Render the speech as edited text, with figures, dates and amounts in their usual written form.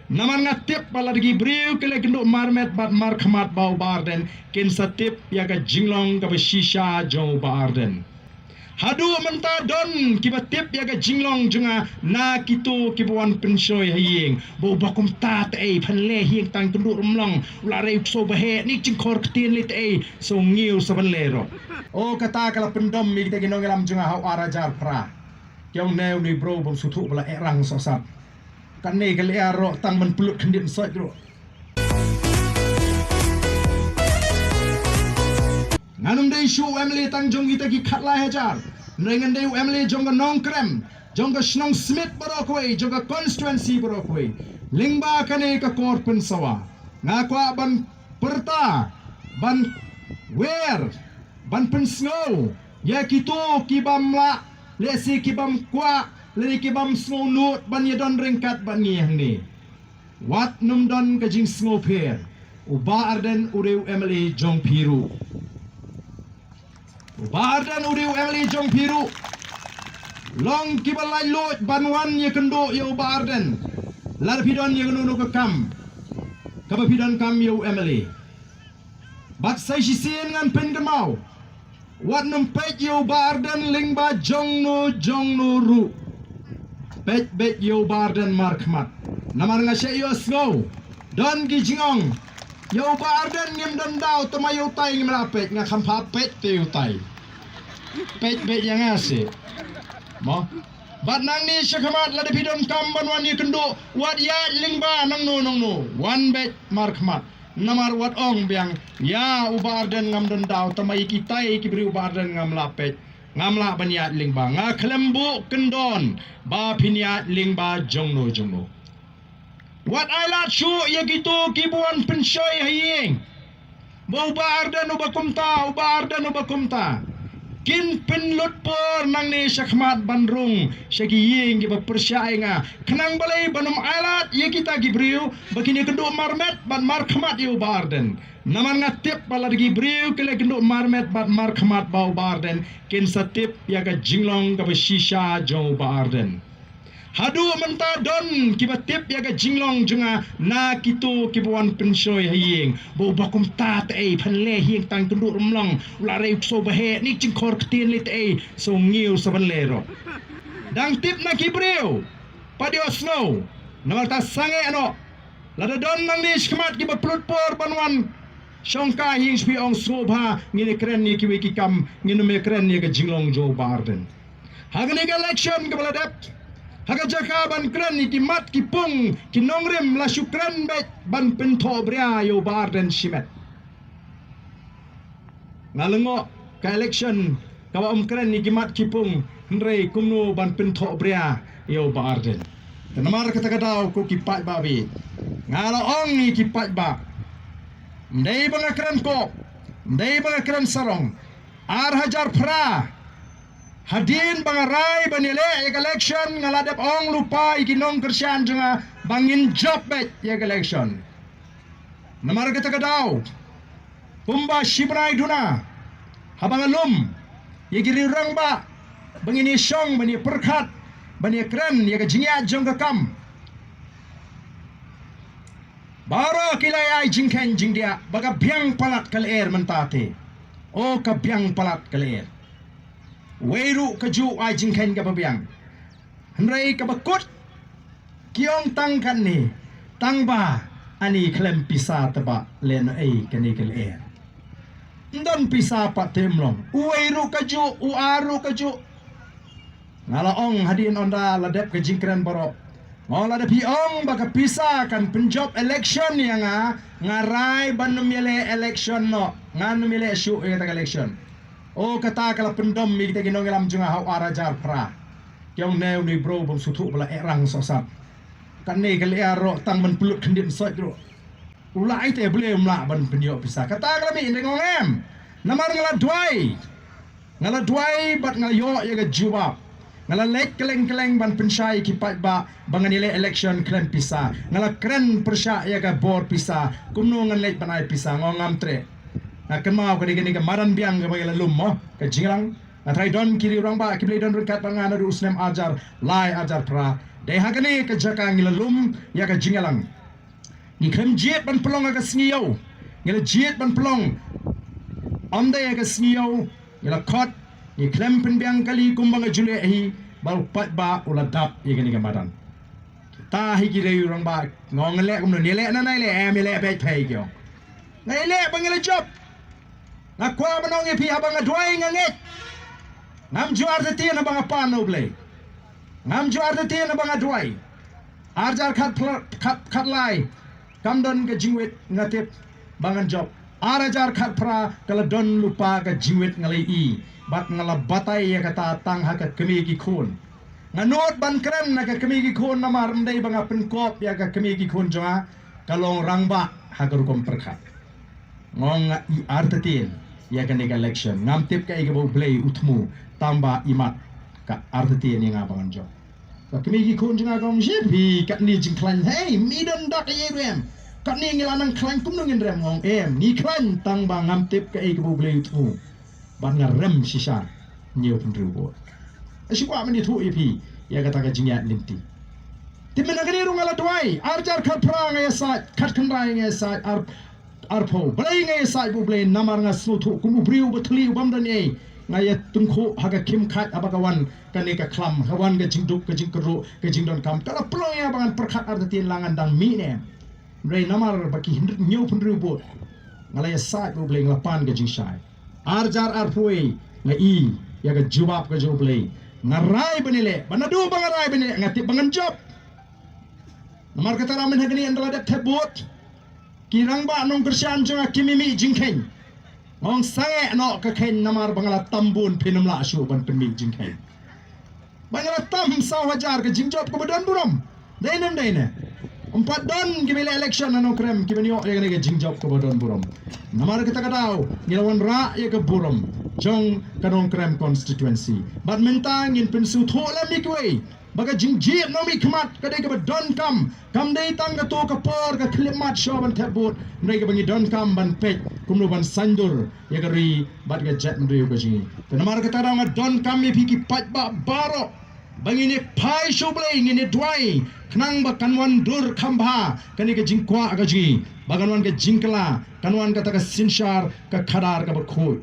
Naman nga tip pala di briw kile kenduk marmet bat markhamat bau barden ken sa tip ya ka jinglong ka shisha jong barden. Hadu menta don kiba tip ya ka jinglong junga na kitu kibuan pensoi haying bo bakum ta te phanle hieng tang kenduk rumlong ulare so bahe ni jingkor ktin lit e so ngiu sa banlero. O kata kala pendom mi kita ginong lam junga hau arajar pra. Kyong neu ni bro bom sutu bala erang sosap. Kan ni kali aro tang men pelut kendit sot bro. Nganum dei shu Emily tang jong kita ki khat lai hajar. Nengan dei Emily jong ga nong krem, jong ga snong Smith Borokwe, jong ga constituency Borokwe. Lingba kane ka korpen sawa. Ngakwa ban perta, ban wer, ban pensngo. Ya kitu kibam la, lesi kibam kwa, lesi kibam sngo nut ban ye don ringkat ban ngih ni. Wat num don ka jing sngo per. Uba arden ureu Emily jong piru. Bardan uriu Emily jong piru. Long kibalai lot banwan ye kendo ye bardan. Lar pidon ye kenu ke kam. Kaba pidon kam ye Emily. Bat sai sisien ngan pen gemau. Wat num pet ye bardan lingba jong no ru. Pet ye bardan markmat. Namar nga she yo snow. Don gi jingong. Yo bardan ngem don daw tamayo tay ngem lapet nga khampa pet te tay. Pet yang asik. Mo. Bat nang ni syakamat la depidon kamban wan ni kendo wat ya lingba nang no. One bet markmat. Namar wat ong biang ya ubarden ngam don daw tamai kitai kibri ubarden ngam lapet. Ngam la banyat lingba nga klembu kendon ba piniat lingba jongno. Wat ailat syu ya gitu kibuan pensoi haying. Ba ubarden ubakumta. Kin penlut por nang ni syakmat bandrung syagi ying giba persyai nga kenang balai banum ailat ye kita gibriu bakini kenduk marmet ban markhamat yu barden naman nga tip pala gibriu kele kenduk marmet ban markhamat bau barden kin sa tip ya ka jinglong ka shisha jong barden. Hadu menta don kiba tip ya ka jinglong junga na kitu kibuan pensoi haying bo bakum ta te phanle hieng tang kenduk rumlong ulare so bahe ni jingkor ktin lit e so ngiu sa banlero. Dang tip na kibreu padio snow namar ta sange ano lada don nang ni skmat kiba plut por banwan syongka hing spi ong sobha ngini kren ni kiwi kikam nginu me kren ni ka jinglong jo barden. Hagani ka election kabala dep Haga jaka ban kren ni ki mat ki pung ki nongrim la syukran bet ban pento bria yo barden shimet. Ngalengo ka election kawa kren ni ki mat ki pung ndrei kumno ban pento bria yo barden. Tenamar kata kadaw ko ki pat babi. Ngalo ong ni ki pat ba. Ndei bang kren ko. Ndei bang kren sarong. Ar hajar pra. Hadin bangarai banile election ngaladap ong lupa ikinong kersyan junga bangin job bet election. Namar kita kadaw. Pumba shibrai duna. Habang alum yegiri rang ba bangini syong bani perkat bani kren yaga jingyat jong kakam. Bara kilay ay jingken jingdia baga biang palat kalir mentate. O ka biang palat kalir. Weiru kaju ai jingken ka babiang. Hendrai ka bakut. Kiong tangkan ni. Tangba ani klem pisa teba len ai kani kel air. Ndon pisa pat temlong. Weiru kaju uaru kaju. Ngalaong hadin onda ladep ka jingkren borok. Ngola de piong baka pisa kan penjob election yang ngarai ban memilih election no. Ngan memilih isu kita election. O kata kala pendom mi kita ginong lam junga hau arajar pra. Kyong neu ni bro bom sutu bala erang sosap. Kan ni kali aro tang men pelut kendit sot bro. Ulai te boleh mlak ban penyo pisah. Kata kala mi ndeng ngem. Namar ngala duai bat ngayo ya ga jubab. Ngala lek keleng-keleng ban pensai kipat ba banganile election kren pisah. Ngala kren persya ya ga bor pisah. Kumno ngan lek banai pisah ngam tre. Nak kenal kau ni ke maran biang ke bagi lum mo ke jingrang. Nak try don kiri orang ba kibli don rekat pangan ada usnem ajar lai ajar pra Dai hagani ka jaka ngilalum ya ka jingalang. Ni krem jet ban pelong ka sngiyo. Ngila jet ban pelong. Amda ya ka sngiyo. Ngila kot ni krem penbiang kali kumbang ka jule hi bal pat ba uladap ya gani ka madan. Ta hi ki rei rang ba ngong le kum ni le na nai le em le pe thai kyo. Ngai le bang ngila job. Ngakwa manong pi habang adwai nganget. Ngam juar de tin abang apa no ble. Ngam juar de tin abang adwai. Arjar khat lai. Kamdon ke jingwit ngatip bangan job. Arajar khat pra kala don lupa ke jingwit ngalai i. Bat ngala batai ya kata tang ha ka kemi ki khon. Nganot ban krem na ka kemi ki khon na mar ndai banga penkop ya ka kemi ki khon jonga kalong rangba ha ka rukom perkhat. Ngong i artatin ya kan ega election ngam tip ka ega bo blay utmu tamba imat ka artatin yang abangan job. Ka kemi ki khon jonga kom jepi kat ni jingklan hey mi don dak ye rem. Kat ni ngilanang klan kum nungin rem ngong em ni klan tang ba ngam tip ka ega bo blay utmu. Ban ngarem sisa nhiều pun ribu. Asyik meni thu ipi ya kata ka jingat linti. Timen agani rungala tuai arjar khat prang ya sa khat khandai ya sa arpo blai ngai sai bu blai namar nga slutu kumu briu betli bam dan ei ngaya tungkho haga kim khat abagawan kane ka klam hawan ga jingduk ka jingkru ka jingdon kam kala plong ya bangan perkhat artin langan dang mi ne rei namar baki hindut nyu pun ribu ngalaya sai bu blai nglapan ga jing sai arjar arpoi ngai ya ga jubab ka jo blai ngarai benile banadu bangarai benile ngati bangan job namar kata ramen hagani andala dak thebot kirang ba nong kersian jonga kimimi jingkhen ngong sange no ka khen namar bangala tambun pinumla shu ban penmi jingkhen bangala tam saw hajar ka jingjob ko badon buram daine empat don gimile election ano krem kimenyo ya ga jingjob ko badon buram namar kita kadau ngilawan ra ya ka buram jong kanong krem constituency bat mentang in pensu thola mikwe baga jingjib no mi kmat kadai ka don kam dei tang ka to ka por ka klimat shoban thebut ndai ka bangi don kam ban pek kumno ban sandur ya ka ri bat ka jet ndri ka jingi tanamar ka tarang don kam mi phiki pat ba baro bangi ne phai shoblei ngine dwai knang ba kanwan dur khambha kani ka jingkwa ka jingi baganwan ka jingkla kanwan ka ta ka sinshar ka khadar ka ba khoi